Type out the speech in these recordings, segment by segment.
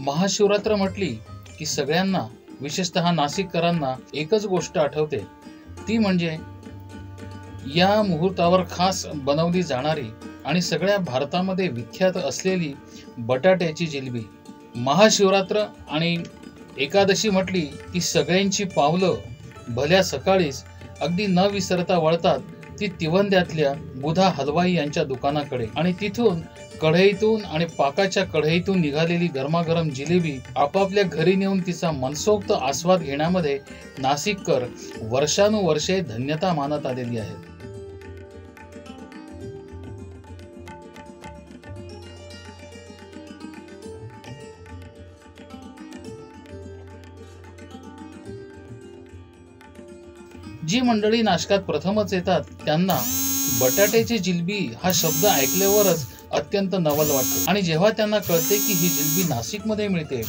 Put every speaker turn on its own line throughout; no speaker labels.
महाशिवरात्र म्हटली की सगळ्यांना, विशेषतः नाशिककरांना एकच गोष्ट आठवते, ती म्हणजे या मुहूर्तावर खास बनवली जाणारी आणि सगळ्या भारतामध्ये विख्यात असलेली बटाट्याची जिलबी। महाशिवरात्र आणि एकादशी म्हटली की सगळ्यांची पावलं भल्या सकाळीच अगदी न विसरता वळतात ती तिवंद्यातल्या बुधा हलवाई यांच्या दुकानाकडे आणि तिथून कढईतून आणि पाकाच्या कढईतून निघालेली गरमागरम जिलेबी आपापल्या घरी नेऊन तिचा मनसोक्त आस्वाद घेण्यामध्ये नाशिककर वर्षानुवर्षे धन्यता मानत आलेली आहेत। जी मंडळी नाशकात प्रथमच येतात त्यांना बटाट्याची जिलबी हा शब्द ऐकल्यावरच अत्यंत नवल वाटते आणि जेव्हा त्यांना कळते की ही जिलबी नाशिकमध्ये मिळते,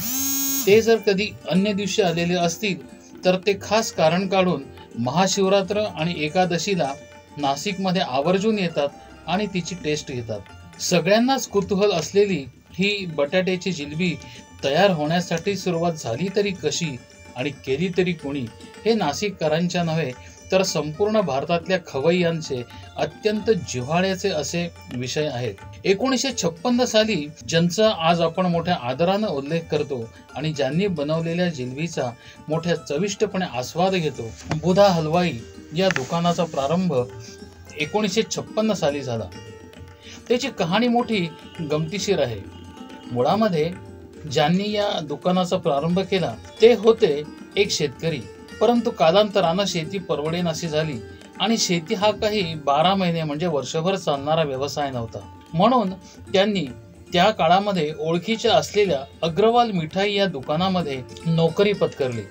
ते जर कधी अन्य दिवशी आलेले असतील तर ते खास कारण काढून महाशिवरात्र आणि एकादशीला नाशिकमध्ये आवर्जून येतात आणि तिची टेस्ट घेतात। सगळ्यांनाच कुतूहल असलेली ही बटाट्याची जिलबी तयार होण्यासाठी सुरुवात झाली तरी कशी आणि केली तरी कोणी, हे नाशिककरांच्या नव्हे तर संपूर्ण भारतातल्या खवय्यांचे अत्यंत जिव्हाळ्याचे असे विषय आहेत। 1956 साली ज्यांचा आज आपण मोठ्या आदराने उल्लेख करतो आणि ज्यांनी बनवलेल्या जिलबीचा मोठ्या चविष्टपणे आस्वाद घेतो, बुधा हलवाई या दुकानाचा प्रारंभ 1956 साली झाला। त्याची कहाणी मोठी गमतीशीर आहे। मुळामध्ये ज्यांनी या दुकानाचा प्रारंभ केला ते होते एक शेतकरी, परंतु कालांतराने शेती परवडेनाशी झाली आणि शेती हा काही 12 महिने म्हणजे वर्षभर चालणारा व्यवसाय नव्हता, म्हणून त्यांनी त्या काळामध्ये ओळखीच्या असलेल्या अग्रवाल मिठाई या दुकानामध्ये नोकरी पत्करली।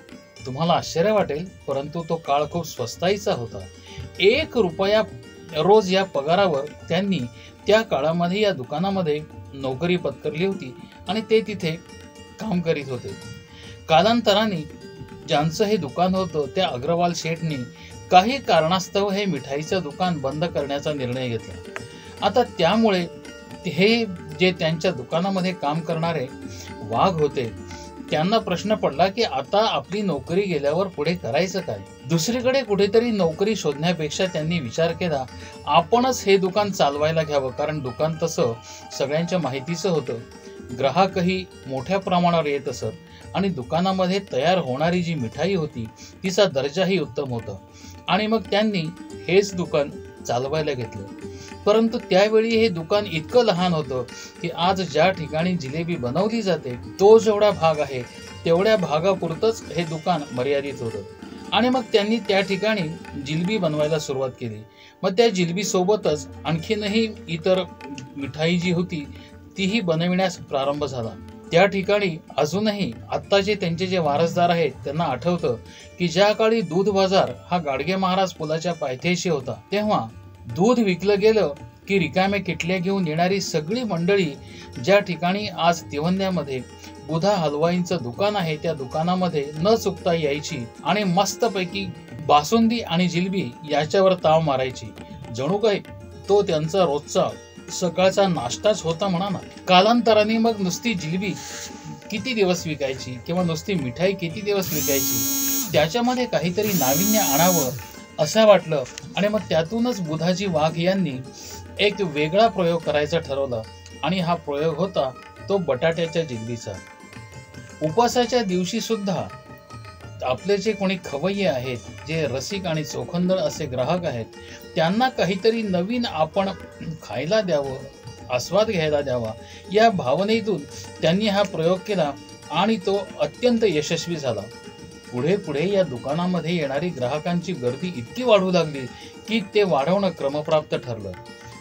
तुम्हाला आश्चर्य वाटेल, परंतु तो काळ खूप स्वस्ताईचा होता। 1 रुपया रोज या पगारावर त्यांनी त्या काळामध्ये या दुकानामध्ये नोकरी पत्करली होती आणि ते तिथे काम करीत होते। कालांतराने ज्यांचं हे दुकान होतं त्या अग्रवाल शेठनी काही कारणास्तव हे मिठाईचं दुकान बंद करण्याचा निर्णय घेतला। आता त्यामुळे हे जे त्यांच्या दुकानामध्ये काम करणारे वाघ होते त्यांना प्रश्न पडला की आता आपली नोकरी गेल्यावर पुढे करायचं काय। दुसरीकडे कुठेतरी नोकरी शोधण्यापेक्षा त्यांनी विचार केला आपणच हे दुकान चालवायला घ्यावं, कारण दुकान तसं सगळ्यांच्या माहितीचं होतं, ग्राहकही मोठ्या प्रमाणावर येत असत आणि दुकानामध्ये तयार होणारी जी मिठाई होती तिचा दर्जाही उत्तम होता आणि मग त्यांनी हेच दुकान चालवायला घेतलं। परंतु त्यावेळी हे दुकान इतकं लहान होतं की आज ज्या ठिकाणी जिलेबी बनवली जाते तो जेवढा भाग आहे तेवढ्या भागापुरतच हे दुकान मर्यादित होतं आणि मग त्यांनी त्या ठिकाणी जिलेबी बनवायला सुरुवात केली। मग त्या जिलेबी सोबतच आणखीनही इतर मिठाई जी होती तीही बनविण्यास प्रारंभ झाला। त्या ठिकाणी अजूनही आत्ताचे त्यांचे जे वारसदार आहेत त्यांना आठवतं की ज्या काळी दूध बाजार हा गाडगे महाराज पुलाच्या पायथ्याशी होता, तेव्हा दूध विकलं गेलं की रिकाम्या किटल्या घेऊन येणारी सगळी मंडळी ज्या ठिकाणी आज तिवंद्यामध्ये बुधा हलवाईंचं दुकान आहे त्या दुकानामध्ये न चुकता यायची आणि मस्तपैकी बासुंदी आणि जिलबी याच्यावर ताव मारायची, जणू काही तो त्यांचा रोजचा सकाळचा नाश्ताच होता म्हणा ना। कालांतराने मग नुसती जिलबी किती दिवस विकायची किंवा नुसती मिठाई किती दिवस विकायची, त्याच्यामध्ये काहीतरी नाविन्य आणावं असं वाटलं आणि मग त्यातूनच बुधाजी वाघ यांनी एक वेगळा प्रयोग करायचा ठरवला आणि हा प्रयोग होता तो बटाट्याच्या जिलबीचा। उपवासाच्या दिवशी सुद्धा आपले जे कोणी खवय्ये आहेत, जे रसिक आणि चोखंदळ असे ग्राहक आहेत, त्यांना काहीतरी नवीन आपण खायला द्यावं, आस्वाद घ्यायला द्यावा या भावनेतून त्यांनी हा प्रयोग केला आणि तो अत्यंत यशस्वी झाला। पुढे पुढे या दुकानामध्ये येणारी ग्राहकांची गर्दी इतकी वाढू लागली की ते वाढवणं क्रमप्राप्त ठरलं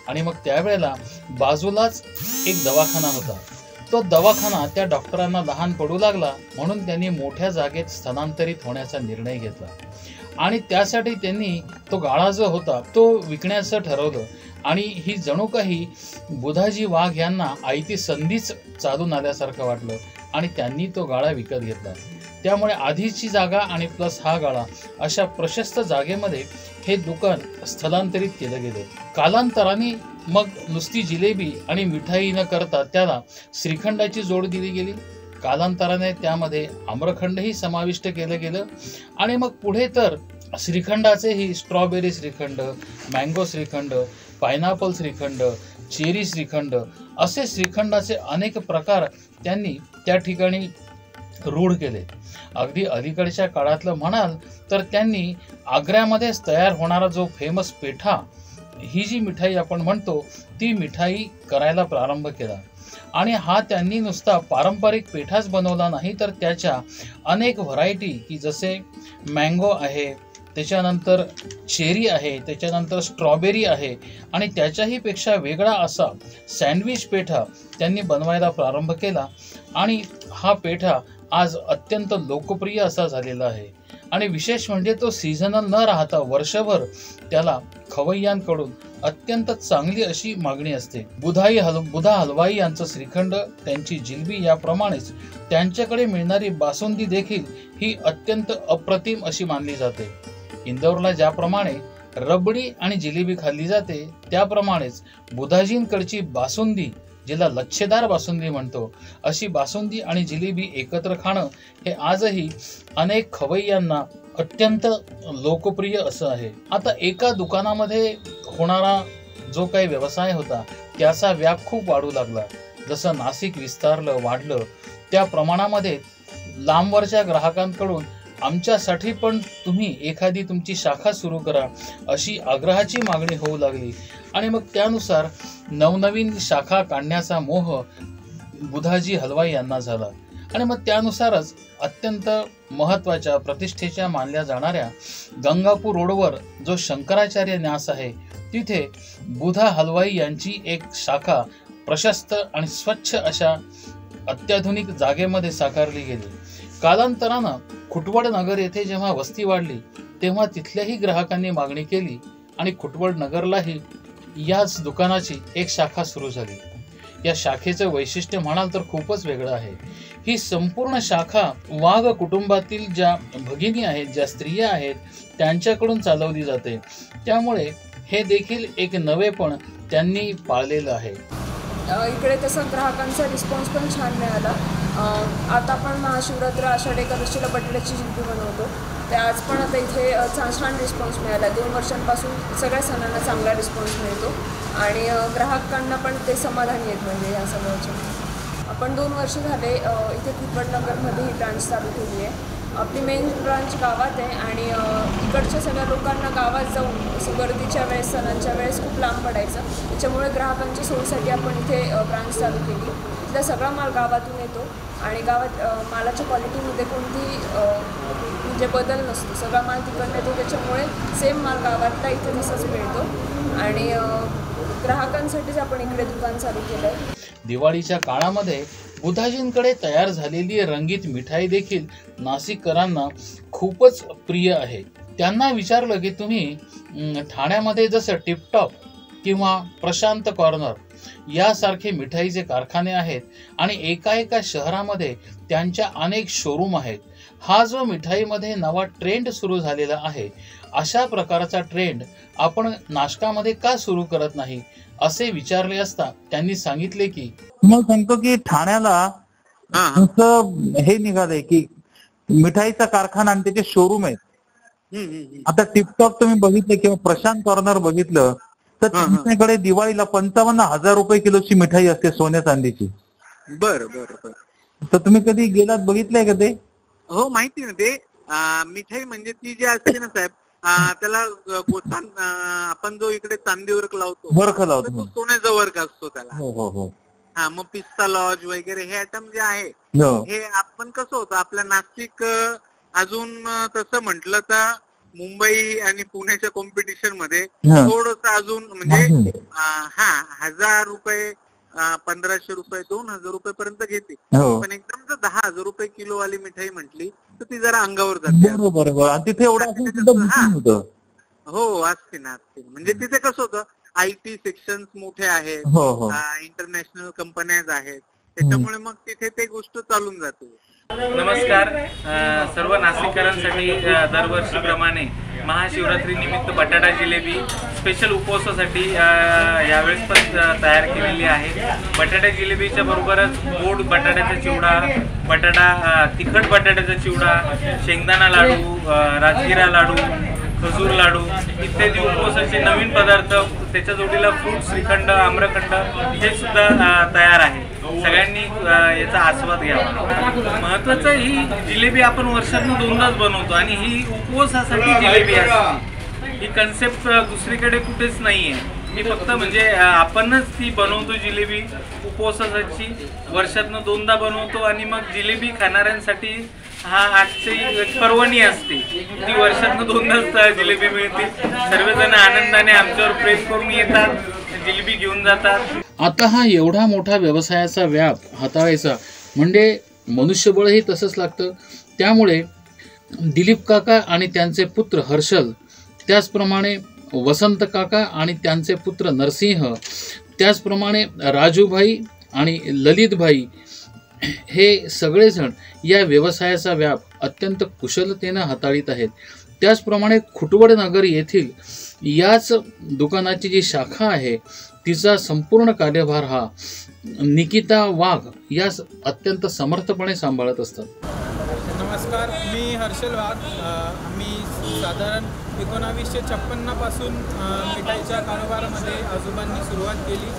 आणि मग त्यावेळेला बाजूलाच एक दवाखाना होता। तो दवाखाना त्या डॉक्टरांना लहान पडू लागला म्हणून त्यांनी मोठ्या जागेत स्थलांतरित होण्याचा निर्णय घेतला आणि त्यासाठी त्यांनी तो गाळा जो होता तो विकण्याचं ठरवलं आणि ही जणू काही बुधाजी वाघ यांना आयती संधीच चालून आल्यासारखं वाटलं आणि त्यांनी तो गाळा विकत घेतला। त्यामुळे आधीची जागा आणि प्लस हा गाळा अशा प्रशस्त जागेमध्ये हे दुकान स्थलांतरित केलं गेलं। कालांतराने मग नुसती जिलेबी आणि मिठाई न करता त्याला श्रीखंडाची जोड दिली गेली कालांतराने त्यामध्ये आम्रखंडही समाविष्ट केलं गेलं आणि मग पुढे तर श्रीखंडाचेही strawberry shrikhand, mango shrikhand, pineapple shrikhand, cherry shrikhand असे श्रीखंडाचे अनेक प्रकार त्यांनी त्या ठिकाणी रूढ केले. अगदी अलीकडच्या काळातलं म्हणाल तर त्यांनी आग्र्यामध्येच तयार होणारा जो फेमस पेठा, ही जी मिठाई आपण म्हणतो ती मिठाई करायला प्रारंभ केला. आणि हा त्यांनी नुसता पारंपरिक पेठाच बनवला नाही, तर त्याच्या अनेक व्हरायटी की जसे मँगो आहे, त्याच्यानंतर चेरी आहे, त्याच्यानंतर स्ट्रॉबेरी आहे आणि त्याच्याही पेक्षा वेगळा असा सँडविच पेठा त्यांनी बनवायला प्रारंभ केला. आणि हा पेठा आज अत्यंत लोकप्रिय असा झालेला आहे. आणि विशेष म्हणजे तो सीझनल न राहता वर्षभर त्याला खवय्यांकडून अत्यंत चांगली अशी मागणी असते. बुधा हलवाई यांचं श्रीखंड, त्यांची जिलबी याप्रमाणेच त्यांच्याकडे मिळणारी बासुंदी देखील ही अत्यंत अप्रतिम अशी मानली जाते. इंदोरला ज्याप्रमाणे रबडी आणि जिलेबी खाल्ली जाते त्याप्रमाणेच बुधाजींकडची बासुंदी, जिला लच्छेदार बासुंदी म्हणतो, अशी बासुंदी आणि जिलेबी एकत्र खाणं हे आजही अनेक खवय्यांना अत्यंत लोकप्रिय असं आहे. आता एका दुकानामध्ये होणारा जो काही व्यवसाय होता त्याचा व्याप खूप वाढू लागला. जसं नाशिक विस्तारलं, वाढलं, त्या प्रमाणामध्ये लांबवरच्या ग्राहकांकडून आमच्यासाठी पण तुम्ही एखादी तुमची शाखा सुरू करा अशी आग्रहाची मागणी होऊ लागली. आणि मग त्यानुसार नवनवीन शाखा काढण्याचा मोह बुधाजी हलवाई यांना झाला. आणि मग त्यानुसारच अत्यंत महत्त्वाच्या प्रतिष्ठेच्या मानल्या जाणाऱ्या गंगापूर रोडवर जो शंकराचार्य न्यास आहे तिथे बुधा हलवाई यांची एक शाखा प्रशस्त आणि स्वच्छ अशा अत्याधुनिक जागेमध्ये साकारली गेली. कालांतरानं खुटवड नगर येथे जेव्हा वस्ती वाढली तेव्हा तिथल्याही ग्राहकांनी मागणी केली आणि खुटवड नगरलाही याच दुकानाची एक शाखा सुरू झाली. या शाखेचं वैशिष्ट्य म्हणाल तर खूपच वेगळं आहे. ही संपूर्ण शाखा वाघ कुटुंबातील ज्या भगिनी आहेत, ज्या स्त्रिया आहेत त्यांच्याकडून चालवली जाते. त्यामुळे हे देखील एक नवेपण त्यांनी पाळलेलं आहे.
इकडे तसा ग्राहकांचा रिस्पॉन्स पण छान मिळाला. आता आपण महाशिवरात्र आषाढ एकादशीला बटाट्याची जिलबी बनवतो, ते आज पण आता इथे छान रिस्पॉन्स मिळाला. 2 वर्षांपासून सगळ्या सणांना चांगला रिस्पॉन्स मिळतो आणि ग्राहकांना पण ते समाधानी आहेत. म्हणजे या सगळ्याचे आपण 2 वर्ष झाले इथे खुटवडनगरमध्ये ही ब्रांच चालू केली आहे. आपली मेन ब्रांच गावात आहे आणि इकडच्या सगळ्या लोकांना गावात जाऊन गर्दीच्या वेळेस, सणांच्या वेळेस खूप लांब पडायचं. त्याच्यामुळे ग्राहकांच्या सोयीसाठी आपण इथे ब्रांच चालू केली. इथला सगळा माल गावातून येतो आणि गावात मालाच्या क्वालिटीमध्ये कोणती म्हणजे बदल नसतो. सगळा माल तिकडून येतो, त्याच्यामुळे सेम माल गावातला इथे तसंच मिळतो आणि ग्राहकांसाठीच आपण इकडे दुकान चालू केलं आहे.
दिवाळीच्या काळामध्ये बुधाजींकडे तयार झालेली रंगीत मिठाई देखील नाशिककरांना खूपच प्रिय आहे. त्यांना विचारलं की तुम्ही ठाण्यामध्ये जसं टिपटॉप किंवा प्रशांत कॉर्नर यासारखे मिठाईचे कारखाने आहेत आणि एका शहरामध्ये त्यांच्या अनेक शोरूम आहेत, हा जो मिठाईमध्ये नवा ट्रेंड सुरू झालेला आहे, अशा प्रकारचा ट्रेंड आपण नाशकामध्ये का सुरू करत नाही असे विचारले असता त्यांनी सांगितले की
मग सांगतो की ठाण्याला हे निघालंय की मिठाईचा कारखाना आणि त्याचे शोरूम आहेत. आता टिपटॉप तुम्ही बघितलं किंवा प्रशांत कॉर्नर बघितलं तर त्यांच्याकडे दिवाळीला 55,000 रुपये किलोची मिठाई असते सोन्या चांदीची.
बरं बरं बरं.
तर तुम्ही कधी गेलात, बघितलंय का ते?
हो, माहिती ना ते. मिठाई म्हणजे ती जी असते ना साहेब, त्याला आपण जो इकडे चांदी वर्क लावतो,
वर्क लावतो,
सोन्याचा वर्क असतो त्याला.
हो हो हो.
हा, मग पिस्ता लॉज वगैरे हे आयटम जे आहे हे आपण कसं होतं आपल्या नाशिक अजून तसं म्हटलं तर मुंबई आणि पुण्याच्या कॉम्पिटिशन मध्ये थोडस अजून म्हणजे 1000 रुपये, 1500 रुपये, 2000 रुपये पर्यंत घेते. पण एकदम जर 10,000 रुपये किलो वाली मिठाई म्हटली तर ती जरा अंगावर जाते.
बरोबर. तिथे एवढं
हो असते ना, असते. म्हणजे तिथे कसं होतं IT सेक्शन मोठे आहेत, इंटरनॅशनल कंपन्या आहेत, त्याच्यामुळे मग तिथे ते गोष्ट चालून जाते.
नमस्कार. सर्व नाशिककरांसाठी दरवर्षीप्रमाणे महाशिवरात्री निमित्त बटाटा जिलेबी स्पेशल उपवासासाठी यावेळेस पण तयार केलेली आहे. बटाटा जिलेबीच्या बरोबरच गोड बटाट्याचा चिवडा, तिखट बटाट्याचा चिवडा, शेंगदाणा लाडू, राजगिरा लाडू, खजूर लाडू इत्यादी उपवासाचे नवीन पदार्थ, त्याच्या जोडीला फ्रूट, श्रीखंड, आम्रखंड हे सुद्धा तयार आहे. सगळ्यांनी याचा आस्वाद घ्यावा. महत्त्वाचं ही जिलेबी आपण वर्षातून 2दाच बनवतो आणि ही उपवासासाठी जिलेबी असते. ही कन्सेप्ट दुसरीकडे कुठेच नाही आहे. ही फक्त म्हणजे आपणच ती बनवतो जिलेबी उपवासाची, वर्षातून 2दा बनवतो आणि मग जिलेबी खाणाऱ्यांसाठी हा आजची एक पर्वणी असते. ती वर्षातून 2दाच जिलेबी मिळते. सर्वजण आनंदाने आमच्यावर प्रेम करून येतात, जिलेबी घेऊन जातात.
आता हा एवढा मोठा व्यवसायाचा व्याप हाताळायचा म्हणजे मनुष्यबळही तसंच लागतं. त्यामुळे दिलीप काका आणि त्यांचे पुत्र हर्षल, त्याचप्रमाणे वसंत काका आणि त्यांचे पुत्र नरसिंह, त्याचप्रमाणे राजूभाई आणि ललितभाई हे सगळेजण या व्यवसायाचा व्याप अत्यंत कुशलतेनं हाताळीत आहेत. त्याचप्रमाणे खुटवड नगर येथील याच दुकानाची जी शाखा आहे तिचा संपूर्ण कार्यभार हा निकिता वाघ या अत्यंत समर्थपणे सांभाळत असतात.
नमस्कार, मी हर्षल वाघ. मी साधारण 1956 पासून मिठाईच्या कारोबारामध्ये आजोबांनी सुरुवात केली.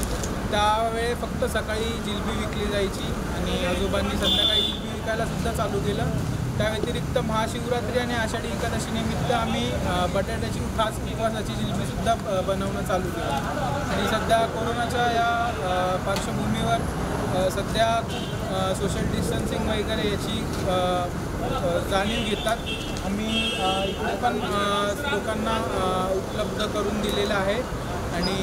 त्यावेळी फक्त सकाळी जिलबी विकली जायची आणि आजोबांनी संध्याकाळी जिलबी विकायला सुद्धा चालू केलं. त्या व्यतिरिक्त महाशिवरात्री आणि आषाढी एकादशी निमित्त आम्ही बटाट्याची खास उपवासाची जिलबीसुद्धा बनवणं चालू केलं. आणि सध्या कोरोनाच्या या पार्श्वभूमीवर सध्या सोशल डिस्टन्सिंग वगैरे याची जाणीव घेतात. आम्ही इकडे पण लोकांना उपलब्ध करून दिलेलं आहे आणि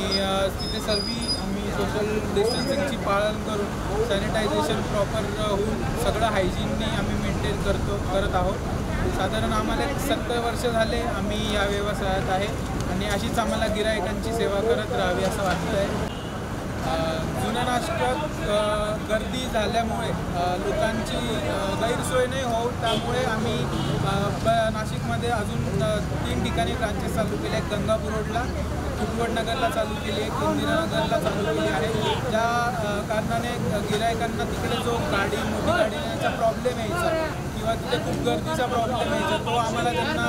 तिथे सर्व आम्ही सोशल डिस्टन्सिंगची पालन करून सॅनिटायझेशन प्रॉपर होऊन सगळं हायजीननी आम्ही मेंटेन करत आहोत. साधारण आम्हाला 70 वर्ष झाले आम्ही या व्यवसायात आहे आणि अशीच आम्हाला गिरायकांची सेवा करत राहावी असं वाटतं आहे. जुन्या नाशकात गर्दी झाल्यामुळे लोकांची गैरसोय नाही हो, त्यामुळे आम्ही नाशिकमध्ये अजून 3 ठिकाणी ब्रांचेस चालू केले आहेत. गंगापूर रोडला, खुटवड नगरला चालू केली आहे, इंदिरानगरला चालू केली आहे. ज्या कारणाने गिरायकांना तिकडे जो मोठी गाडी येण्याचा प्रॉब्लेम यायचा किंवा तिथे खूप गर्दीचा प्रॉब्लेम यायचा तो आम्हाला त्यांना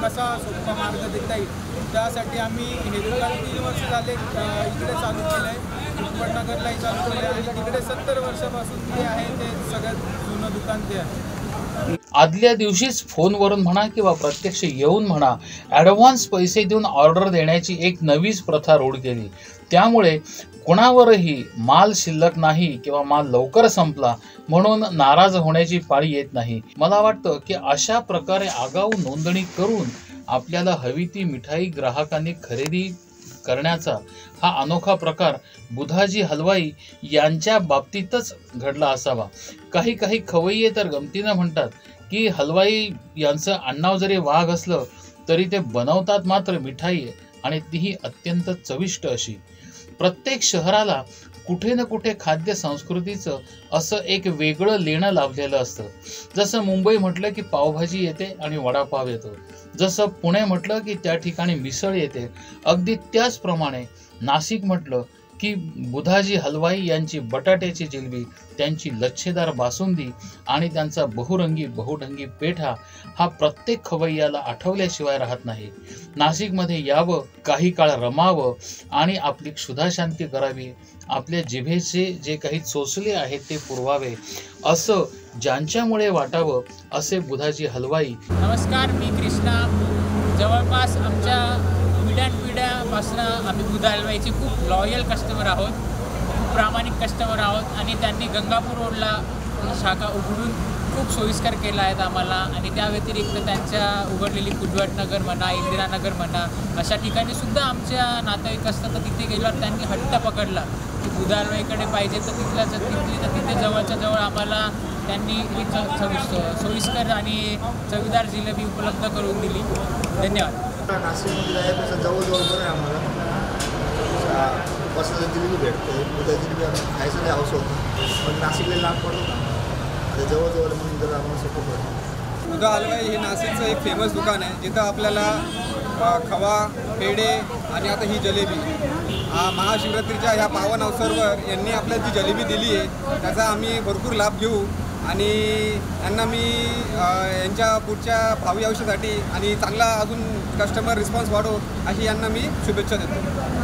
कसा सोपा मार्ग देता येईल त्यासाठी आम्ही हे दुकान 3 वर्ष झाले इकडे चालू केलं आहे. खुटवड नगरलाही चालू केलं आहे आणि तिकडे 70 वर्षापासून जे आहे ते सगळ्यात जुनं दुकान ते आहे.
आदल्या दिवशीच फोनवरून म्हणा किंवा प्रत्यक्ष येऊन म्हणा ॲडव्हान्स पैसे देऊन ऑर्डर देण्याची एक नवीच प्रथा रूढ केली. त्यामुळे कोणावरही माल शिल्लक नाही किंवा माल लवकर संपला म्हणून नाराज होण्याची पाळी येत नाही. मला वाटतं की अशा प्रकारे आगाऊ नोंदणी करून आपल्याला हवी ती मिठाई ग्राहकांनी खरेदी करण्याचा हा अनोखा प्रकार बुधाजी हलवाई यांच्या बाबतीतच घडला असावा. काही खवय्ये तर गमतीनं म्हणतात की हलवाई यांचं आडनाव जरी वाघ असलं तरी ते बनवतात मात्र मिठाई आणि तीही अत्यंत चविष्ट अशी. प्रत्येक शहराला कुठे ना कुठे खाद्य संस्कृतीचं असं एक वेगळं लेणं लावलेलं असतं. जसं मुंबई म्हटलं की पावभाजी येते आणि वडापाव येतो, जसं पुणे म्हटलं की त्या ठिकाणी मिसळ येते, अगदी त्याचप्रमाणे नाशिक म्हटलं की बुधाजी हलवाई यांची बटाट्याची जिलबी, त्यांची लच्छेदार बासुंदी आणि त्यांचा बहुढंगी पेठा हा प्रत्येक खवय्याला आठवल्याशिवाय राहत नाही. नाशिकमध्ये यावं, काही काळ रमावं आणि आपली क्षुधाशांती करावी, आपल्या जिभेचे जे काही चोचले आहेत ते पुरवावे असं ज्यांच्यामुळे वाटावं असे बुधाजी हलवाई.
नमस्कार, मी कृष्णा. जवळपास आमच्या पिढ्यानपिढ्यापासून आम्ही बुधा हलवाईचे खूप लॉयल कस्टमर आहोत, खूप प्रामाणिक कस्टमर आहोत आणि त्यांनी गंगापूर रोडला शाखा उघडून खूप सोयीस्कर केला आहेत आम्हाला. आणि त्या व्यतिरिक्त त्यांच्या उघडलेली खुटवड नगर म्हणा, इंदिरानगर म्हणा अशा ठिकाणी सुद्धा आमच्या नातेवाईक असतात. तर तिथे गेल्यावर त्यांनी हट्ट पकडला की बुधा हलवाईकडे पाहिजे तर तिथे जवळच्या जवळ आम्हाला त्यांनी एक सोयीस्कर आणि चवीदार जिलेबी उपलब्ध करून दिली. धन्यवाद.
नाशिकमध्ये आहे तसं जवळजवळ पण आहे आम्हाला बसायला जिलेबी भेटते. बुधा जिलेबी खायचं नाही हवं होतं पण नाशिकला लांब पडतो ना आता जवळजवळ म्हणून जर आम्हाला सोपं पडतं.
दुधा हलवाई हे नाशिकचं एक फेमस दुकान आहे जिथं आपल्याला खवा, पेढे आणि आता ही जलेबी महाशिवरात्रीच्या ह्या पावन अवसरवर यांनी आपल्याला जी जलेबी दिली आहे त्याचा आम्ही भरपूर लाभ घेऊ आणि यांना मी यांच्या पुढच्या भावी आयुष्यासाठी आणि चांगला अजून कस्टमर रिस्पॉन्स वाढो अशी यांना मी शुभेच्छा देतो.